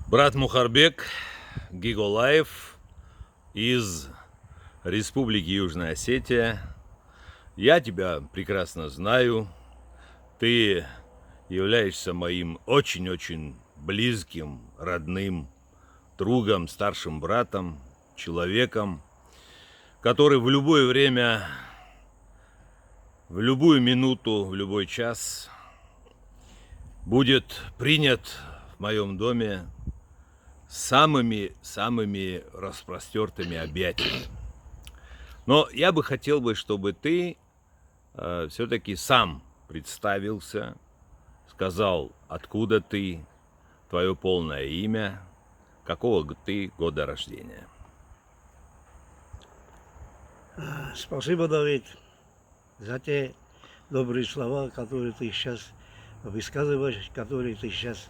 Брат Мухарбек Гиголаев из Республики Южная Осетия. Я тебя прекрасно знаю. Ты являешься моим очень-очень близким, родным другом, старшим братом, человеком, который в любое время, в любую минуту, в любой час будет принят в моем доме самыми распростертыми объятиями. Но я бы хотел, чтобы ты все-таки сам представился, сказал, откуда ты, твое полное имя, какого ты года рождения. Спасибо, Давид, за те добрые слова, которые ты сейчас высказываешь, которые ты сейчас...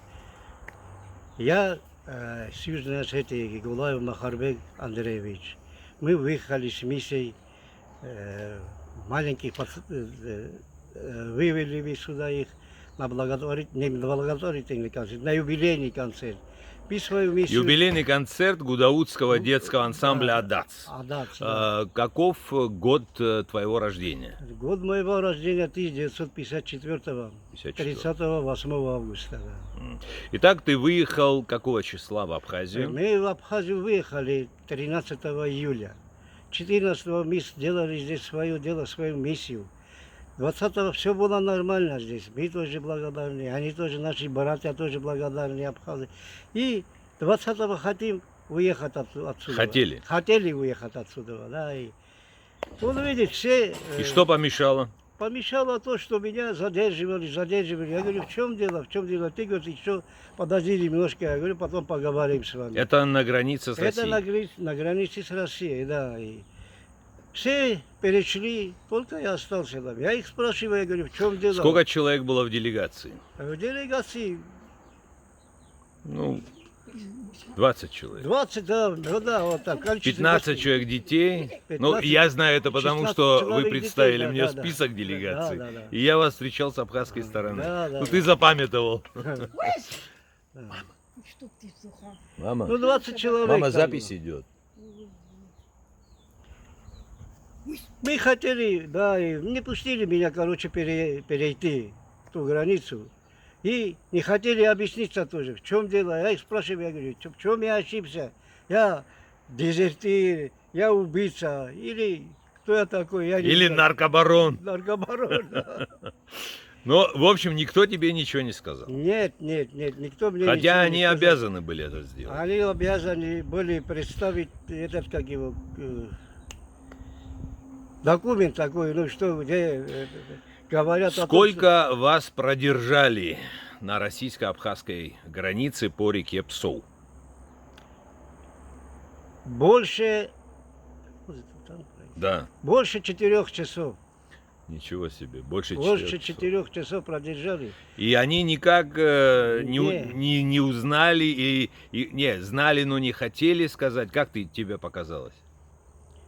Я с Южной Осетии, Гигулаев Мухарбек Андреевич. Мы выехали с миссией маленьких, вывели сюда их на благотворительный концерт, на юбилейный концерт. Мы свою миссию... Юбилейный концерт Гудаутского детского ансамбля «Адац». Да. Каков год твоего рождения? Год моего рождения 1954-го, 38 августа. Да. Итак, ты выехал какого числа в Абхазию? Мы в Абхазию выехали 13 июля. 14-го мы сделали здесь свое дело, свою миссию. 20-го все было нормально здесь. Мы тоже благодарны. Они тоже, наши братья тоже благодарны, Абхазы. И 20-го хотим уехать отсюда. Хотели? Хотели уехать отсюда, да. И вот видите, все... И что помешало? Помешало то, что меня задерживали. Я говорю, в чем дело? Ты говоришь, еще подожди немножко. Я говорю, потом поговорим с вами. Это на границе с Россией? Это на границе с Россией, да. И все перешли, только я остался там. Я их спрашиваю, я говорю, в чем дело? Сколько человек было в делегации? В делегации... Ну, 20 человек. 20, да, вот так. 15 человек детей. 15, ну, я знаю это потому, что вы представили детей, мне да, список да, делегаций. да. И я вас встречал с абхазской стороны. Да. Ты запамятовал. Мама, Ну, 20 человек. мама, там. запись идет. Мы хотели, да, и не пустили меня, короче, перейти ту границу. И не хотели объясниться тоже, в чем дело. Я их спрашиваю, я говорю, в чем я ошибся? Я дезертир, я убийца, или кто я такой? Я Или наркобарон. Наркобарон, да. Но, в общем, никто тебе ничего не сказал. Нет, никто мне Хотя ничего они не сказал. обязаны были это сделать. Они обязаны были представить этот, как его, документ такой, ну что, где говорят о том, Сколько вас продержали на российско-абхазской границе по реке Псоу? больше 4 часов. Ничего себе, больше 4 часов продержали. И они никак не узнали, не, знали, но не хотели сказать. Как тебе показалось?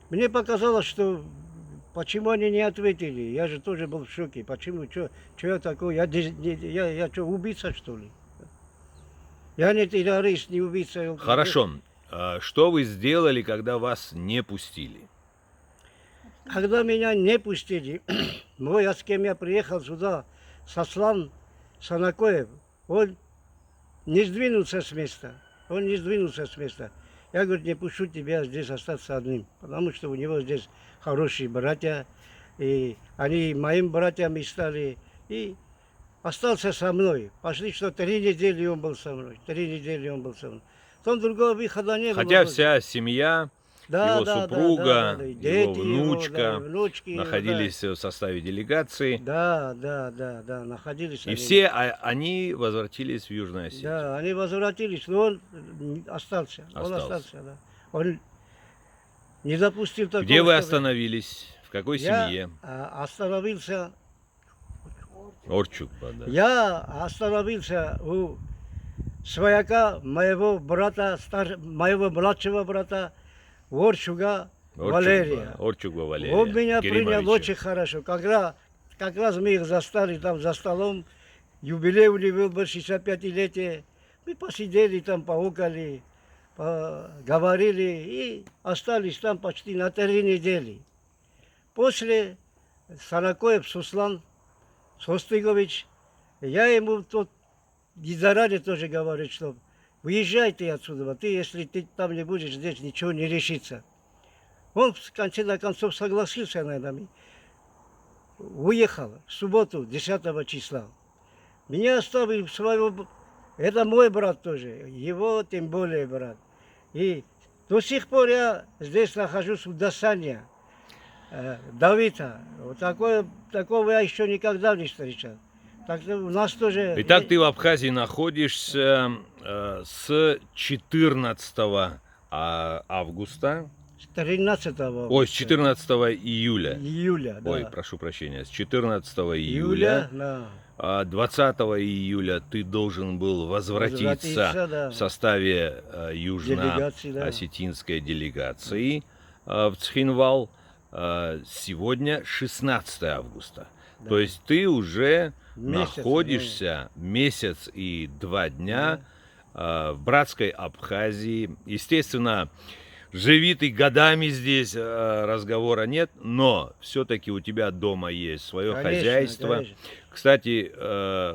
Мне показалось, что почему они не ответили. Я же тоже был в шоке. Почему, что я такой? Я что, убийца, что ли? Я не террорист, не убийца. Хорошо. Что вы сделали, когда вас не пустили? Когда меня не пустили, с кем я приехал сюда, Сослан Санакоев, он не сдвинулся с места. Я, говорю, не пущу тебя здесь остаться одним, потому что у него здесь хорошие братья, и они моими братьями стали, и остался со мной. Пошли, что 3 недели он был со мной, Там другого выхода не было. Хотя вся семья, его супруга, дети, внучка внучки, находились в составе делегации. Да, находились. И все они возвратились в Южную Осетию. Да, они возвратились, но он остался. Да. Он не допустил такого. Где вы остановились? В какой семье? Я остановился. Орчук, да. Я остановился у свояка моего младшего брата Орчуга Валерия. Орчуга Валерия. Он меня принял очень хорошо. Как раз мы их застали там за столом. Юбилей у него был 65-летие. Мы посидели там, поокали, поговорили и остались там почти на 3 недели. После Саракоев Суслан Состыгович, я ему тут заранее тоже говорю, что выезжай ты отсюда, ты, если ты там не будешь, здесь ничего не решится. Он в конце концов согласился на нами. Уехал в субботу, 10 числа. Меня оставил своего... Это мой брат тоже, его тем более брат. И до сих пор я здесь нахожусь в Дасане, Давида. Вот такого я еще никогда не встречал. Так что у нас тоже... Итак, ты в Абхазии находишься с 14 августа. С 13 Ой, с 14 июля. Июля, да. Ой, прошу прощения, с 14 июля. Да. 20 июля ты должен был возвратиться да. в составе Делегации, да. южно-осетинской делегации в Цхинвал. Сегодня 16 августа. Да. То есть ты уже Месяц, находишься месяц и 2 дня в братской Абхазии. Естественно, живи ты годами здесь, разговора нет, но все-таки у тебя дома есть свое хозяйство. Конечно. Кстати,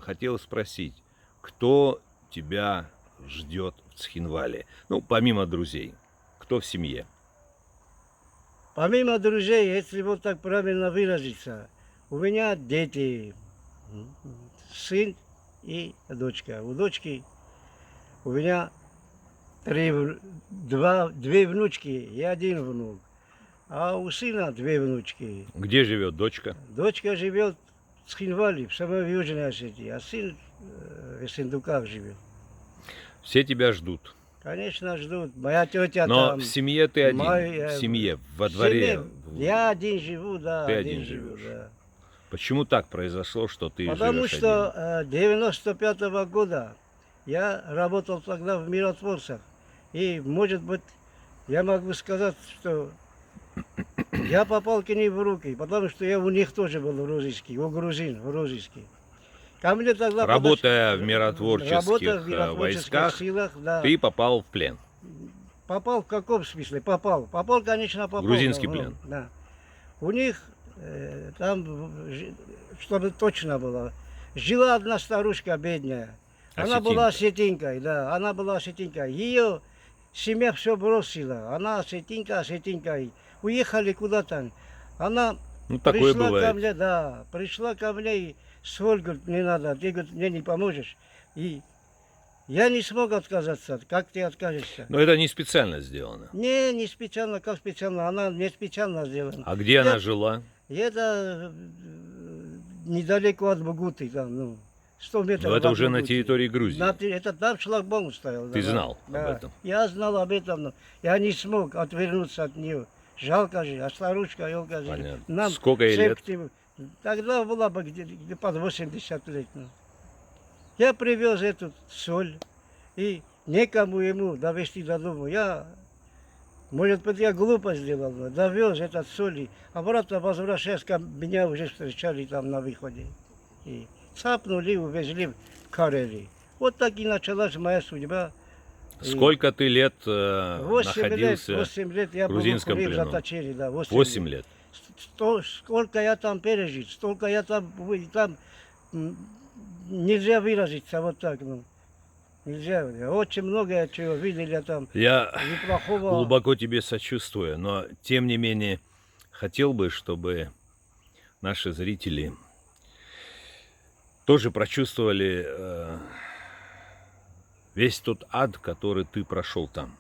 хотел спросить, кто тебя ждет в Цхинвале? Ну, помимо друзей, кто в семье? Помимо друзей, если вот так правильно выразиться, у меня дети, сын и дочка. У дочки у меня две внучки и 1 внук. А у сына 2 внучки. Где живет дочка? Дочка живет в Цхинвале, в самой Южной Осетии, а сын в Сындуках живет. Все тебя ждут. Конечно, ждут. Моя тетя Но там. в семье ты один, в семье, во дворе. Я один живу, да. Ты один живу, живешь. да. Почему так произошло, что ты Потому живешь что 95-го года я работал тогда в миротворцах. И, может быть, я могу сказать, что я попал к ним в руки, потому что я у них тоже был в розыске, у грузин в розыске. Ко мне тогда Работая в миротворческих войсках, силах, да. ты попал в плен. Попал в каком смысле? Попал. Попал, конечно, попал. Грузинский да, плен. Да. У них там, чтобы точно было, жила одна старушка бедная. Она была осетинкой, да, она была осетинкой. Ее семья все бросила. Она осетинка. Уехали куда-то. Она такое пришла бывает. ко мне, да, пришла ко мне и соль, говорит, не надо, ты, говорит, мне не поможешь. И я не смог отказаться. Как ты откажешься? Но это не специально сделано. Не специально, как специально, она не специально сделана. А где она жила? Это недалеко от Бугуты, там, 100 метров. Но это от уже на Бугуты. территории Грузии. Это там шлагбаум стоял. Ты да, знал да. об этом? Я знал об этом, но я не смог отвернуться от нее. Жалко же, а старушка, елка же. Понятно. Сколько ей лет? Тогда была бы где под 80 лет. Ну. Я привез эту соль, и некому ему довести до дома. Я, может быть, я глупо сделал, но довез этот соль, и обратно возвращаясь, меня уже встречали там на выходе. И цапнули, увезли в Карелию. Вот так и началась моя судьба. Сколько ты лет 8 лет я в был грузинском в плену? заточении, да, 8 лет. Сколько я там пережил, столько я там нельзя выразиться вот так, ну. Нельзя. Очень много чего видели там. Я неплохого. глубоко тебе сочувствую, но тем не менее хотел бы, чтобы наши зрители тоже прочувствовали весь тот ад, который ты прошел там.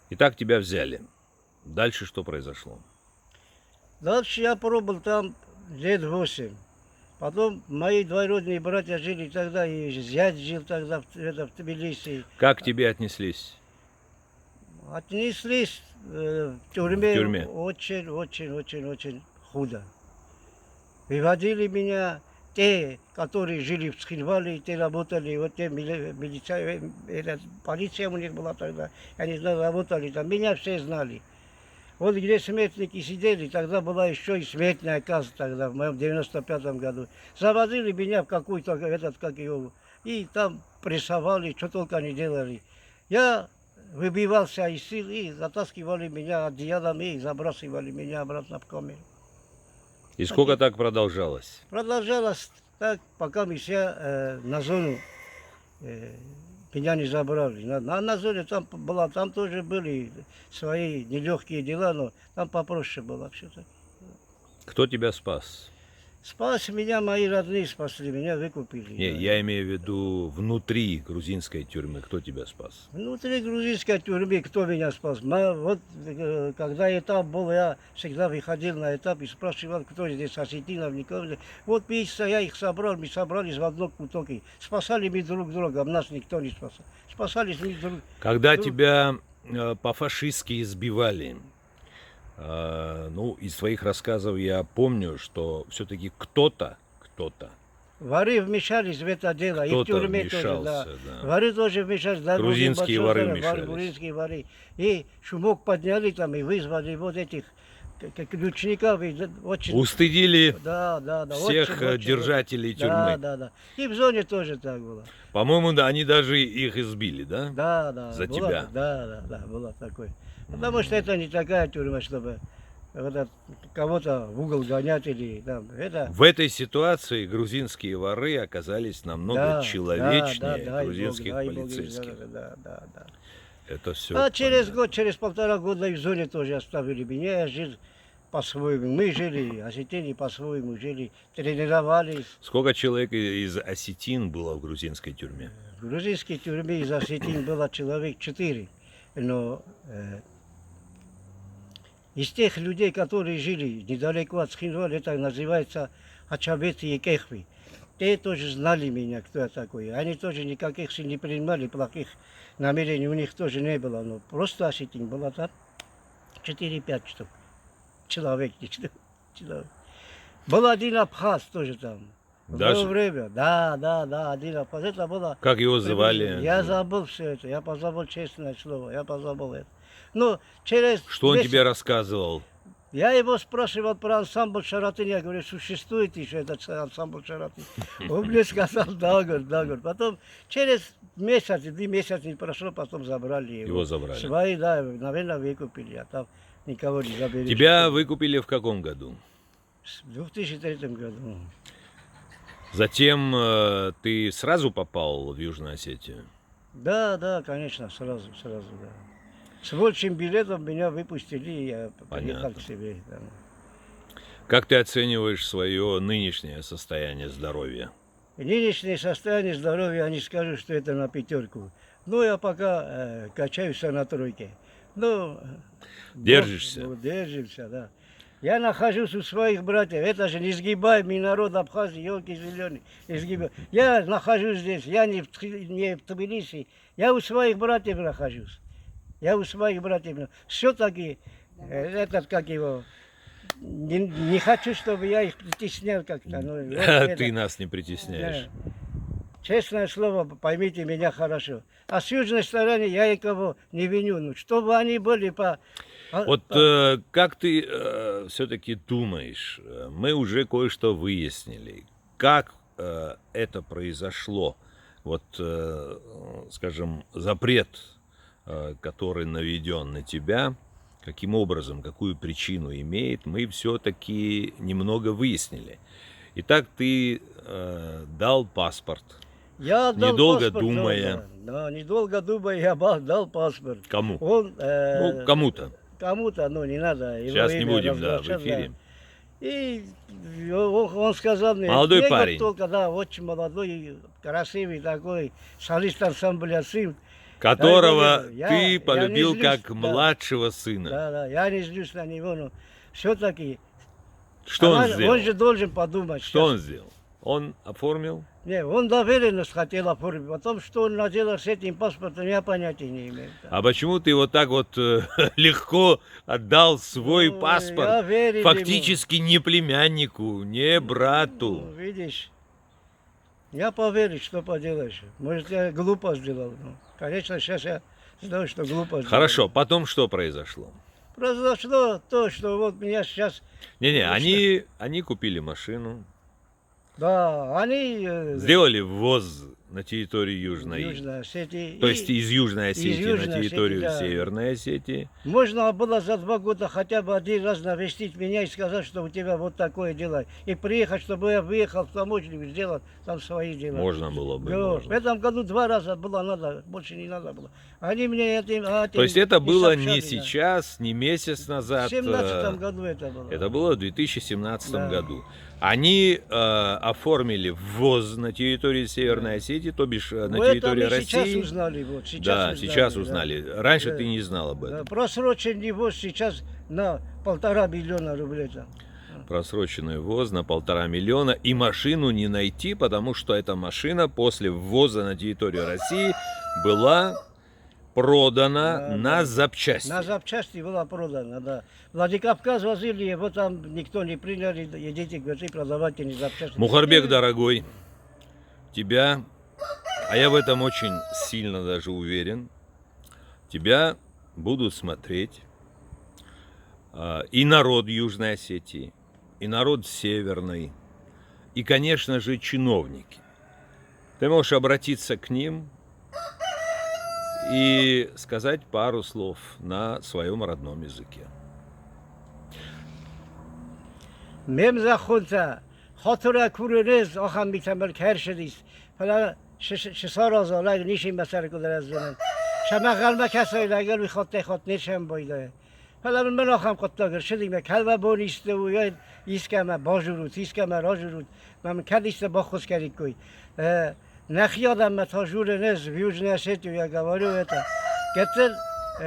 Итак, тебя взяли. Дальше что произошло? Дальше я пробыл там лет 8. Потом мои двоюродные братья жили тогда, и зять жил тогда в Тбилиси. Как к тебе отнеслись? Отнеслись в тюрьме, В очень худо. Выводили меня те, которые жили в Цхинвале, те работали, вот те милиция, полиция у них была тогда, я не знаю, работали там, меня все знали. Вот где смертники сидели, тогда была еще и смертная казнь тогда, в моем 95-м году. Заводили меня в какую-то, и там прессовали, что только не делали. Я выбивался из сил, и затаскивали меня одеялом, и забрасывали меня обратно в камеру. И сколько так продолжалось? Продолжалось так, пока мы все на зону меня не забрали. На зоне там была, там тоже были свои нелегкие дела, но там попроще было все-таки. Кто тебя спас? Спас меня, мои родные спасли, меня выкупили. Не, да. я имею в виду внутри грузинской тюрьмы. Кто тебя спас? Внутри грузинской тюрьмы кто меня спас? Вот когда этап был, я всегда выходил на этап и спрашивал, кто здесь осетинов, никого. Вот месяца я их собрал, мы собрались в одном кутоке. Спасали мы друг друга, нас никто не спасал. Спасались мы друг друга. Когда тебя по-фашистски избивали, ну, из своих рассказов я помню, что все-таки кто-то Воры вмешались в это дело, и в Кто-то тюрьме тоже, да. вмешался, да. Воры тоже вмешались, да, Грузинские большой воры воры, вмешались. грузинские воры. И шумок подняли там, и вызвали вот этих ключников. И очень, Устыдили да, всех очень, держателей тюрьмы. Да. И в зоне тоже так было. По-моему, да, они даже их избили, да? Да. За было, тебя. Да, было такое. Потому что это не такая тюрьма, чтобы вот кого-то в угол гонять или там. Это... В этой ситуации грузинские воры оказались намного человечнее дай грузинских Бог, дай Бог, полицейских. Да. Это все. А через год, через 1,5 года и в зоне тоже оставили меня. Я жил по-своему. Мы жили, осетины по-своему жили, тренировались. Сколько человек из осетин было в грузинской тюрьме? В грузинской тюрьме из осетин было человек 4. Но из тех людей, которые жили недалеко от Схинвала, это называется Ачабеты и Кехви. Те тоже знали меня, кто я такой. Они тоже никаких сил не принимали, плохих намерений у них тоже не было. Но просто осетин было там 4-5 штук. Человек. Был один абхаз тоже там. В Даже? то время. Да, один абхаз. Это было... Как его звали? Я забыл все это. Я позабыл, честное слово. Я позабыл это. Но через... Что он месяц тебе рассказывал? Я его спрашивал про ансамбль Шаратин. Я говорю, существует еще этот ансамбль Шаратин? Он мне сказал, да, говорит. Потом через месяц, 2 месяца не прошло, потом забрали его. Его забрали. Свои, да, наверное, выкупили, а там никого не забили. Тебя выкупили в каком году? В 2003 году. Затем ты сразу попал в Южную Осетию? Да, конечно, сразу, да. С волчьим билетом меня выпустили, и я приехал Понятно. к себе. Да. Как ты оцениваешь свое нынешнее состояние здоровья? Нынешнее состояние здоровья, я не скажу, что это на 5. Но я пока качаюсь на 3. Ну, Держишься? Держимся, да. Я нахожусь у своих братьев. Это же несгибаемый народ Абхазии, елки зеленые. Я нахожусь здесь, я не в Тбилиси, я у своих братьев нахожусь. Все-таки этот, как его, не хочу, чтобы я их притеснял как-то. Ты нас не притесняешь. Честное слово, поймите меня хорошо. А с южной стороны я никого не виню. Ну, чтобы они были по... Вот как ты все-таки думаешь, мы уже кое-что выяснили, как это произошло, вот, скажем, запрет, который наведен на тебя, каким образом, какую причину имеет, мы все-таки немного выяснили. Итак, ты дал паспорт, Я отдал недолго паспорт, думая. Да, недолго думая, я дал паспорт. Кому? Он, Ну, кому-то. Кому-то, ну, не надо. Его Сейчас не имя будем, да, в разглашать, эфире. И он сказал мне... Молодой «Негр парень. Только, да, очень молодой, красивый такой, солист ансамбля «Сын». Которого Я ты не полюбил злюсь, как да. младшего сына. Да, я не злюсь на него, но все-таки... Что он сделал? Он же должен подумать. Что он сделал? Он оформил? Не, он доверенность хотел оформить. Потом, что он наделал с этим паспортом, я понятия не имею. А почему ты вот так вот легко отдал свой Ну, я паспорт верю фактически не племяннику, не Ну, брату? видишь, я поверю, что поделаешь. Может, я глупо сделал. Ну, конечно, сейчас я знаю, что глупо сделал. Хорошо, потом что произошло? Произошло то, что вот меня сейчас... Не-не, они купили машину, Да, они... сделали ввоз на территории Южной. Южной Осетии. То есть из Южной Осетии Южной на территорию Осетии, да. Северной Осетии. Можно было за 2 года хотя бы один раз навестить меня и сказать, что у тебя вот такое дело. И приехать, чтобы я выехал в таможню, сделать там свои дела. Можно было бы. Да. В можно. этом году 2 раза было надо, больше не надо было. Они мне этим... То есть это было не сообщали, да. сейчас, не месяц В назад. 2017 году это было. Это было в 2017 Да. году. Они оформили ввоз на территории Северной Осетии, то бишь на Ну, это территории мы сейчас России. узнали. Вот, сейчас Да, узнали, сейчас да. узнали. Раньше Да. ты не знал об Да, этом. просроченный ввоз сейчас на 1,5 миллиона рублей. Там. Просроченный ввоз на 1,5 миллиона. И машину не найти, потому что эта машина после ввоза на территорию России была продана Да, на да. запчасти. На запчасти была продана, да. Владикавказ возили, его там никто не принял, идите, говорите, продавайте не запчасти. Мухарбек, дорогой, тебя, а я в этом очень сильно даже уверен, тебя будут смотреть и народ Южной Осетии, и народ Северной, и, конечно же, чиновники. Ты можешь обратиться к ним и сказать пару слов на своем родном языке. Мемза хунта, хатура куренез, ахам митамер кершедис. Фلا شسار آزالگ نیشیم بسر کدر از زنن شما قلمه کسایی لگر میخواد تخواد نیشم بایده فلا من آخم قطلاگر شدیم کل و بونیسته و یا ایسکمه باجورود ایسکمه راجورود من کدیسته با خوز کرید کوی نخیادم متا جور نز ویوز نسیت یا گواری و اتا گتر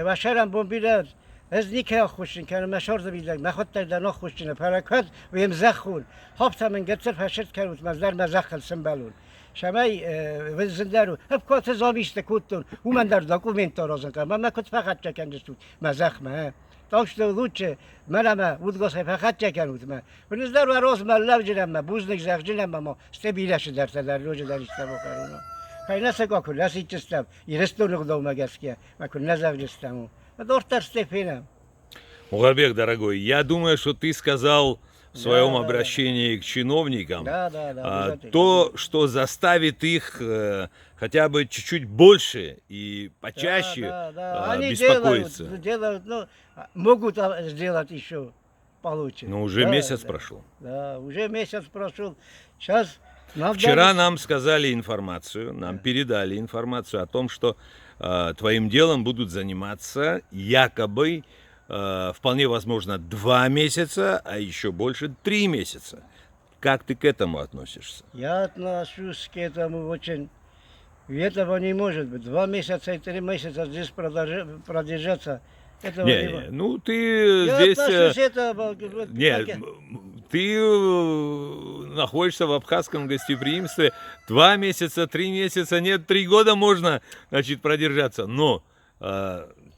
و شرم بومبیلد از نیکه خوشین کنه مشارد بیدگ مخواد در نخوشینه پرکت و یم زخون هفته من گتر فشت کرد مزدر مزخل سنبالون شمای وزنده رو هف کات زامیشته کتون او من در داکومنت رازن کنم من کت فقط چکنده سود مزخمه داشت لوچه منم ودگاس فقط چکنود من و نزدر و راز ملو جنم من بوزنک زخجنم ما استبیلش در لوج در اشتباه کرونا خیلی نسکا کن نسی چستم یرستون دوما گسکیه من کن نزخجستم و دورتر степенам. Мухарбек, дорогой, я думаю, что ты сказал в своем Да, да, обращении к чиновникам Да, обязательно. то, что заставит их хотя бы чуть-чуть больше и почаще Да. Они беспокоиться. делают, ну, могут сделать еще получше. Но уже Да, месяц да. прошел. Да, уже месяц прошел. Сейчас нам Вчера дали- нам сказали информацию, нам передали информацию о том, что твоим делом будут заниматься якобы, вполне возможно, 2 месяца, а еще больше 3 месяца. Как ты к этому относишься? Я отношусь к этому очень... Этого не может быть. 2 месяца и 3 месяца здесь продержаться. Этого не Не, может. ну ты Я здесь... отношусь это... вот, Нет, как я- ты находишься в абхазском гостеприимстве 2 месяца, 3 месяца, нет, 3 года можно, значит, продержаться. Но,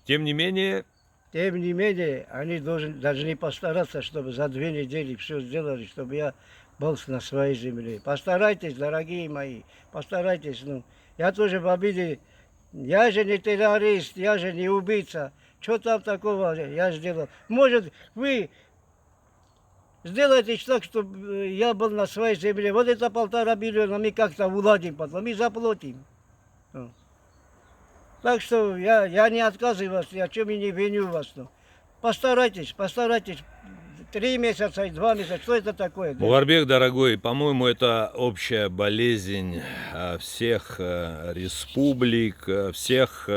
тем не менее, Тем не менее, они должны постараться, чтобы за 2 недели все сделали, чтобы я был на своей земле. Постарайтесь, дорогие мои, постарайтесь. Ну, я тоже в обиде. Я же не террорист, я же не убийца. Что там такого я сделал? Может, вы сделайте так, чтобы я был на своей земле. Вот это 1,5 миллиона мы как-то уладим потом и заплатим. Ну. Так что я не отказываюсь, я чем и не виню вас. Ну. Постарайтесь. 3 месяца и 2 месяца, что это такое? Да? Мухарбек, дорогой, по-моему, это общая болезнь всех республик, всех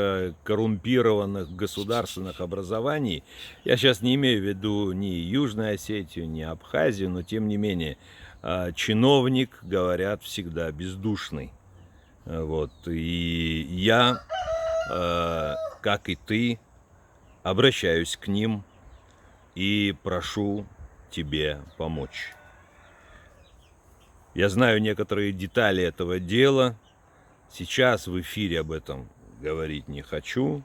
коррумпированных государственных образований. Я сейчас не имею в виду ни Южную Осетию, ни Абхазию, но тем не менее, чиновник, говорят, всегда бездушный. Вот. И я, как и ты, обращаюсь к ним и прошу тебе помочь. Я знаю некоторые детали этого дела. Сейчас в эфире об этом говорить не хочу.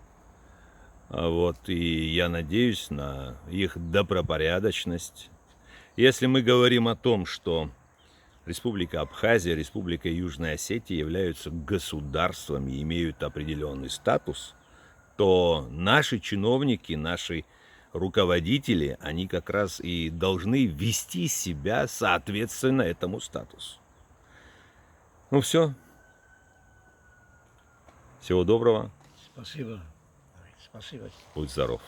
Вот, и я надеюсь на их добропорядочность. Если мы говорим о том, что Республика Абхазия, Республика Южная Осетия являются государствами и имеют определенный статус, то наши чиновники, наши руководители, они как раз и должны вести себя соответственно этому статусу. Ну все, Всего доброго, Спасибо. Спасибо. будь здоров.